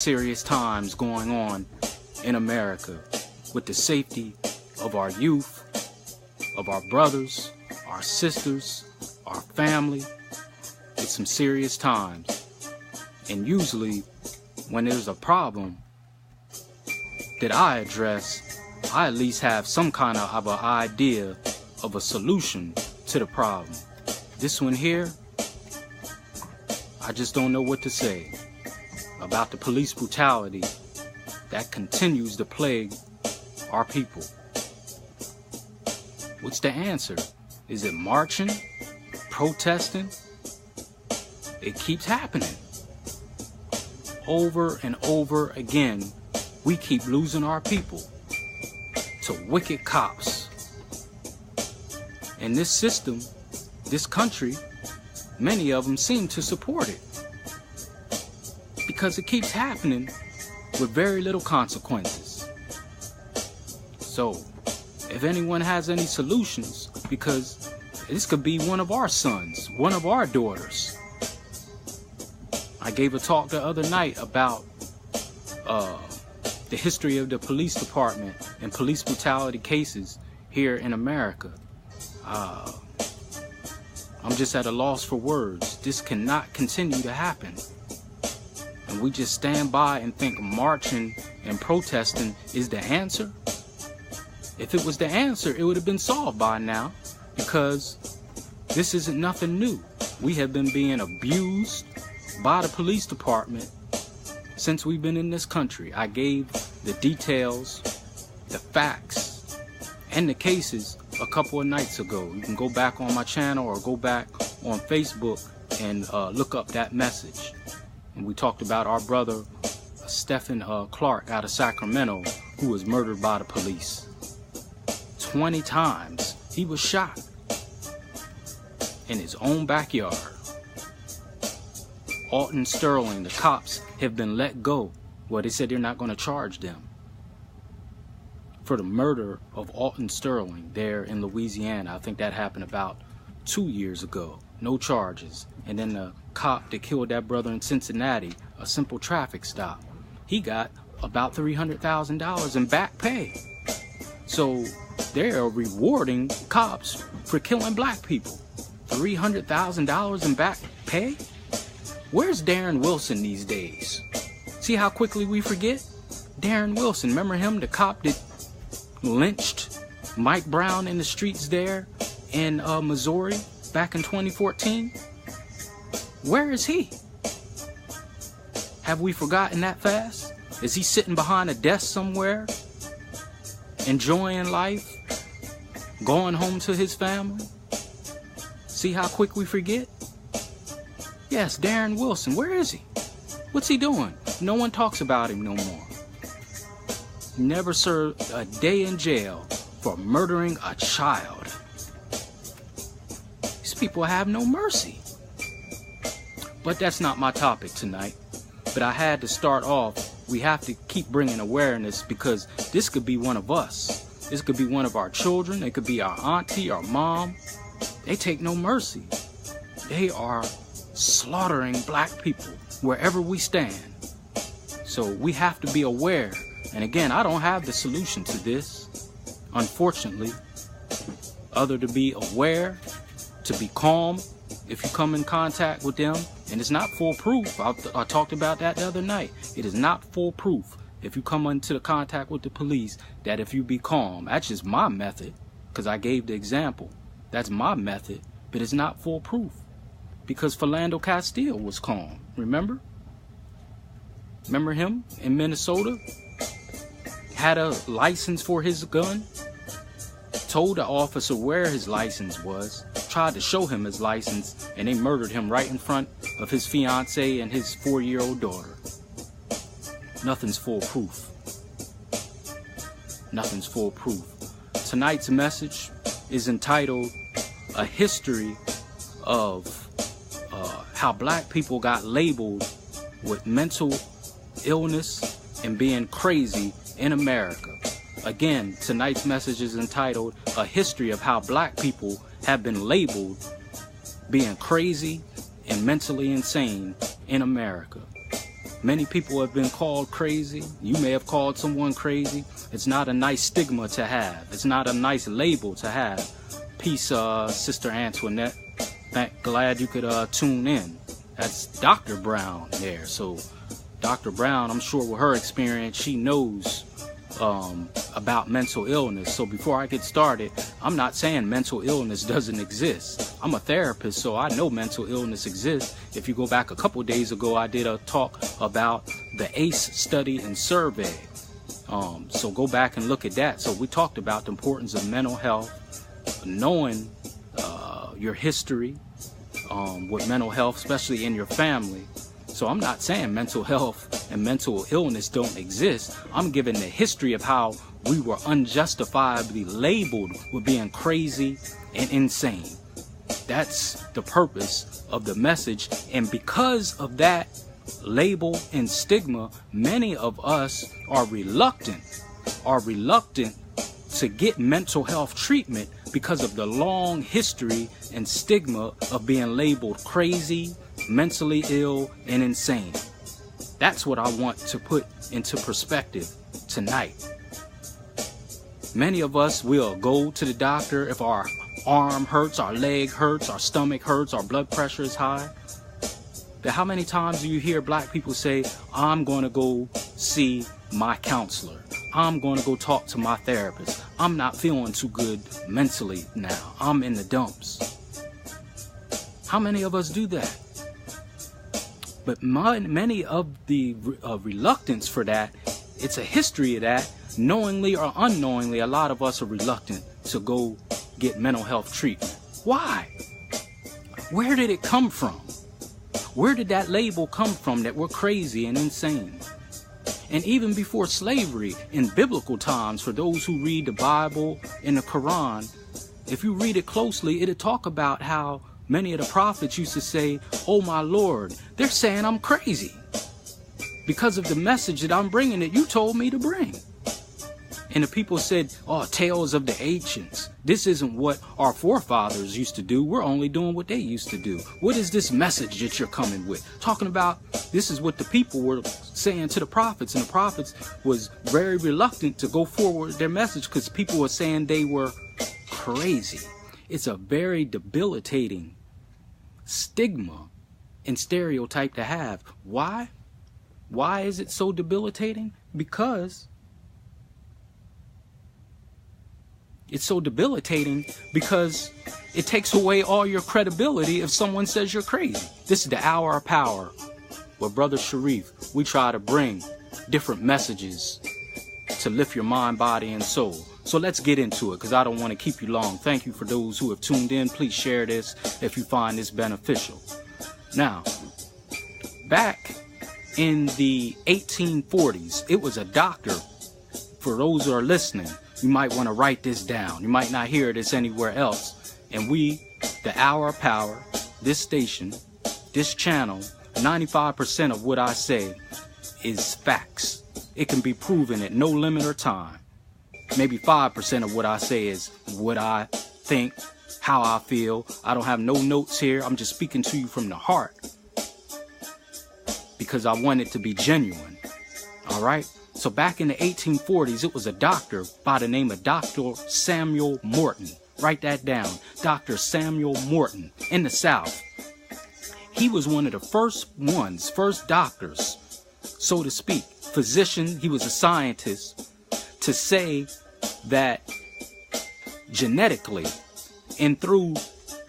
Serious times going on in America with the safety of our youth, of our brothers, our sisters, our family. It's some serious times. And usually when there's a problem that I address, I at least have some kind of an idea of a solution to the problem. This one here, I just don't know what to say about the police brutality that continues to plague our people. What's the answer? Is it marching? Protesting? It keeps happening. Over and over again, we keep losing our people to wicked cops. And this system, this country, many of them seem to support it, because it keeps happening with very little consequences. So, if anyone has any solutions, because this could be one of our sons, one of our daughters. I gave a talk the other night about the history of the police department and police brutality cases here in America. I'm just at a loss for words. This cannot continue to happen. And we just stand by and think marching and protesting is the answer? If it was the answer, it would have been solved by now, because this isn't nothing new. We have been being abused by the police department since we've been in this country. I gave the details, the facts, and the cases a couple of nights ago. You can go back on my channel or go back on Facebook and look up that message. And we talked about our brother Stephen Clark out of Sacramento, who was murdered by the police. 20 times he was shot in his own backyard. Alton Sterling, the cops have been let go. Well, they said they're not going to charge them for the murder of Alton Sterling there in Louisiana. I think that happened about 2 years ago. No charges. And then the cop that killed that brother in Cincinnati, a simple traffic stop, he got about $300,000 in back pay. So they are rewarding cops for killing black people. $300,000 in back pay? Where's Darren Wilson these days? See how quickly we forget? Darren Wilson, remember him, the cop that lynched Mike Brown in the streets there in Missouri back in 2014? Where is he? Have we forgotten that fast? Is he sitting behind a desk somewhere, enjoying life, going home to his family? See how quick we forget? Yes, Darren Wilson, where is he? What's he doing? No one talks about him no more. He never served a day in jail for murdering a child. These people have no mercy. But that's not my topic tonight. But I had to start off. We have to keep bringing awareness, because this could be one of us. This could be one of our children. It could be our auntie, our mom. They take no mercy. They are slaughtering black people wherever we stand. So we have to be aware. And again, I don't have the solution to this, unfortunately, other to be aware, to be calm if you come in contact with them. And it's not foolproof. I talked about that the other night. It is not foolproof if you come into the contact with the police, that if you be calm. That's just my method, because I gave the example. That's my method, but it's not foolproof. Because Philando Castile was calm, remember? Remember him in Minnesota? Had a license for his gun, told the officer where his license was, tried to show him his license, and they murdered him right in front of his fiance and his 4-year-old daughter. Nothing's foolproof. Nothing's foolproof. Tonight's message is entitled A History of how black people got labeled with mental illness and being crazy in America. Again, tonight's message is entitled A History of How Black People Have Been Labeled Being Crazy and Mentally Insane in America. Many people have been called crazy. You may have called someone crazy. It's not a nice stigma to have. It's not a nice label to have. Peace, Sister Antoinette. Glad you could tune in. That's Dr. Brown there. So Dr. Brown, I'm sure with her experience, she knows about mental illness. So before I get started, I'm not saying mental illness doesn't exist. I'm a therapist, so I know mental illness exists. If you go back a couple days ago, I did a talk about the ACE study and survey. So go back and look at that. So we talked about the importance of mental health, knowing your history with mental health, especially in your family. So I'm not saying mental health and mental illness don't exist. I'm giving the history of how we were unjustifiably labeled with being crazy and insane. That's the purpose of the message. And because of that label and stigma, many of us are reluctant to get mental health treatment because of the long history and stigma of being labeled crazy, mentally ill, and insane. That's what I want to put into perspective tonight. Many of us will go to the doctor if our arm hurts, our leg hurts, our stomach hurts, our blood pressure is high. But how many times do you hear black people say, I'm going to go see my counselor. I'm going to go talk to my therapist. I'm not feeling too good mentally now. I'm in the dumps. How many of us do that? But many of the reluctance for that, it's a history of that. Knowingly or unknowingly, a lot of us are reluctant to go get mental health treatment. Why? Where did it come from? Where did that label come from that we're crazy and insane? And even before slavery, in biblical times, for those who read the Bible and the Quran, if you read it closely, it'll talk about how many of the prophets used to say, oh my Lord, they're saying I'm crazy because of the message that I'm bringing that you told me to bring. And the people said, oh, tales of the ancients. This isn't what our forefathers used to do. We're only doing what they used to do. What is this message that you're coming with? Talking about this is what the people were saying to the prophets. And the prophets was very reluctant to go forward their message because people were saying they were crazy. It's a very debilitating stigma and stereotype to have. Why? Why is it so debilitating? Because it's so debilitating because it takes away all your credibility if someone says you're crazy. This is the Hour of Power with Brother Sharif. We try to bring different messages to lift your mind, body, and soul. So let's get into it because I don't want to keep you long. Thank you for those who have tuned in. Please share this if you find this beneficial. Now, back in the 1840s, it was a doctor. For those who are listening, you might want to write this down. You might not hear this anywhere else. And we, the Hour of Power, this station, this channel, 95% of what I say is facts. It can be proven at no limit or time. Maybe 5% of what I say is what I think, how I feel. I don't have no notes here. I'm just speaking to you from the heart because I want it to be genuine. All right? So back in the 1840s, it was a doctor by the name of Dr. Samuel Morton. Write that down. Dr. Samuel Morton in the South. He was one of the first doctors, so to speak, physician. He was a scientist to say that genetically and through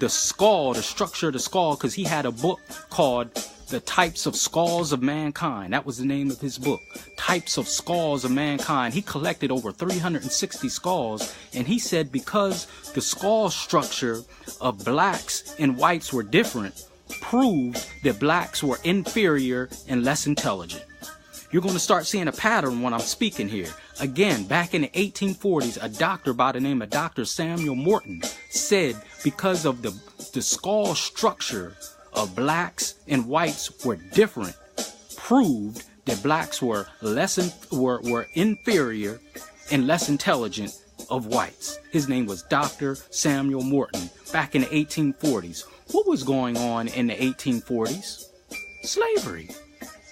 the skull, the structure of the skull, because he had a book called The Types of Skulls of Mankind. That was the name of his book. Types of Skulls of Mankind. He collected over 360 skulls, and he said because the skull structure of blacks and whites were different, proved that blacks were inferior and less intelligent. You're going to start seeing a pattern when I'm speaking here. Again, back in the 1840s, a doctor by the name of Dr. Samuel Morton said because of the skull structure of blacks and whites were different, proved that blacks were were inferior and less intelligent of whites. His name was Dr. Samuel Morton back in the 1840s. What was going on in the 1840s? Slavery.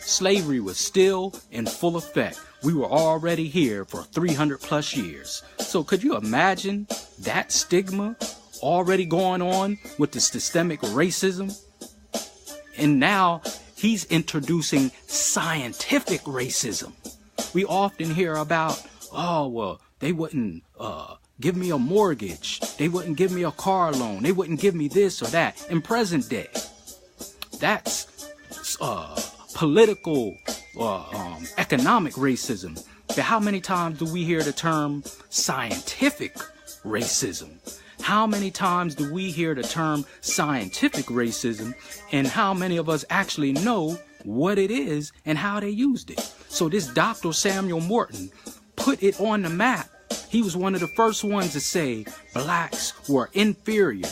Slavery was still in full effect. We were already here for 300 plus years. So could you imagine that stigma already going on with the systemic racism? And now he's introducing scientific racism. We often hear about, oh, well, they wouldn't give me a mortgage. They wouldn't give me a car loan. They wouldn't give me this or that. In present day, that's political economic racism. But how many times do we hear the term scientific racism? How many times do we hear the term scientific racism, and how many of us actually know what it is and how they used it? So this Dr. Samuel Morton put it on the map. He was one of the first ones to say blacks were inferior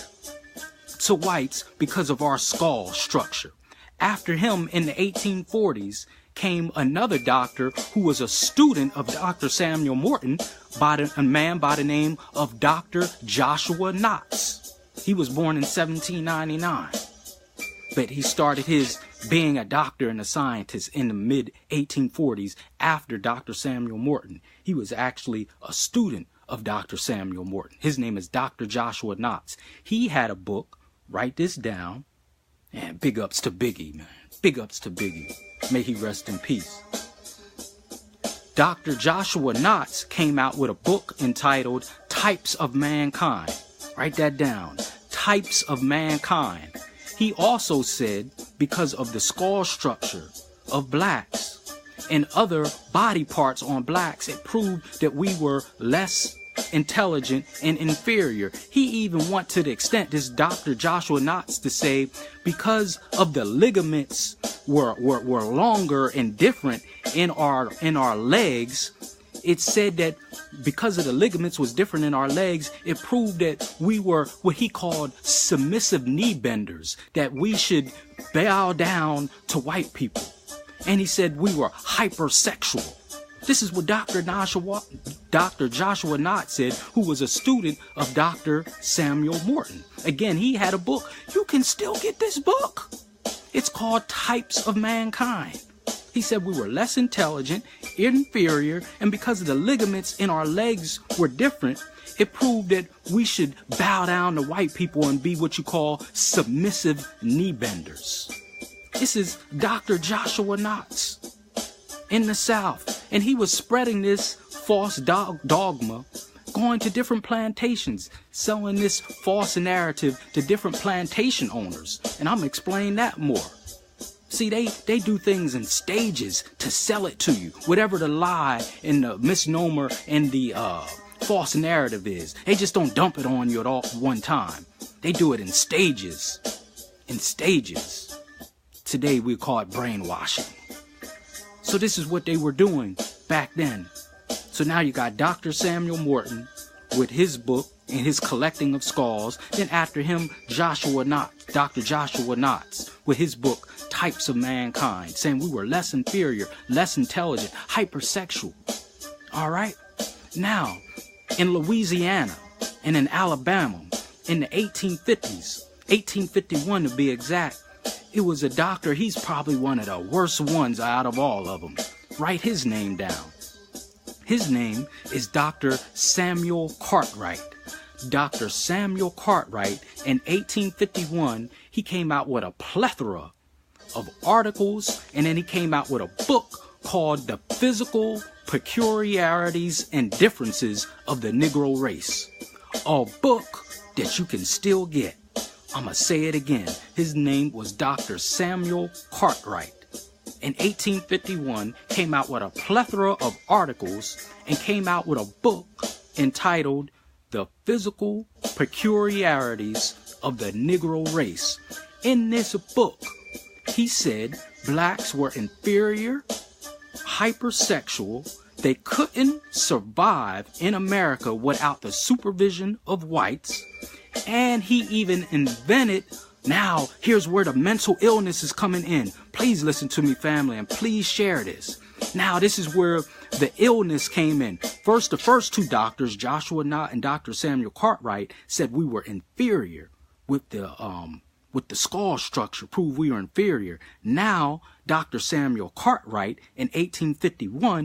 to whites because of our skull structure. After him in the 1840s came another doctor who was a student of Dr. Samuel Morton, a man by the name of Dr. Joshua Knox. He was born in 1799, but he started his being a doctor and a scientist in the mid-1840s after Dr. Samuel Morton. He was actually a student of Dr. Samuel Morton. His name is Dr. Joshua Knox. He had a book, write this down, and big ups to Biggie, man. Big ups to Biggie. May he rest in peace. Dr. Joshua Knox came out with a book entitled Types of Mankind. Write that down. Types of Mankind. He also said because of the skull structure of blacks and other body parts on blacks, it proved that we were less intelligent and inferior. He even went to the extent, this Dr. Joshua Knox, to say because of the ligaments were longer and different in our legs, it said that because of the ligaments was different in our legs, it proved that we were what he called submissive knee benders, that we should bow down to white people. And he said we were hypersexual. This is what Dr. Joshua Knox said, who was a student of Dr. Samuel Morton. Again, he had a book. You can still get this book. It's called Types of Mankind. He said we were less intelligent, inferior, and because of the ligaments in our legs were different, it proved that we should bow down to white people and be what you call submissive knee benders. This is Dr. Joshua Knox in the South, and he was spreading this false dogma, going to different plantations, selling this false narrative to different plantation owners, and I'm explaining that more. See, they do things in stages to sell it to you. Whatever the lie and the misnomer and the false narrative is, they just don't dump it on you at all one time. They do it in stages. In stages. Today we call it brainwashing. So this is what they were doing back then. So now you got Dr. Samuel Morton with his book and his collecting of skulls. Then after him, Dr. Joshua Knox with his book, Types of Mankind, saying we were less inferior, less intelligent, hypersexual. All right? Now, in Louisiana and in Alabama, in the 1850s, 1851 to be exact, it was a doctor. He's probably one of the worst ones out of all of them. Write his name down. His name is Dr. Samuel Cartwright. Dr. Samuel Cartwright, in 1851, he came out with a plethora of articles, and then he came out with a book called The Physical Peculiarities and Differences of the Negro Race. A book that you can still get. I'm going to say it again. His name was Dr. Samuel Cartwright. In 1851, came out with a plethora of articles and came out with a book entitled The Physical Peculiarities of the Negro Race. In this book, he said blacks were inferior, hypersexual, they couldn't survive in America without the supervision of whites, and he even invented, now here's where the mental illness is coming in. Please listen to me, family, and please share this. Now this is where the illness came in. First, the first two doctors, Joshua Knott and Dr. Samuel Cartwright, said we were inferior with the with the skull structure prove we are inferior. Now, Dr. Samuel Cartwright in 1851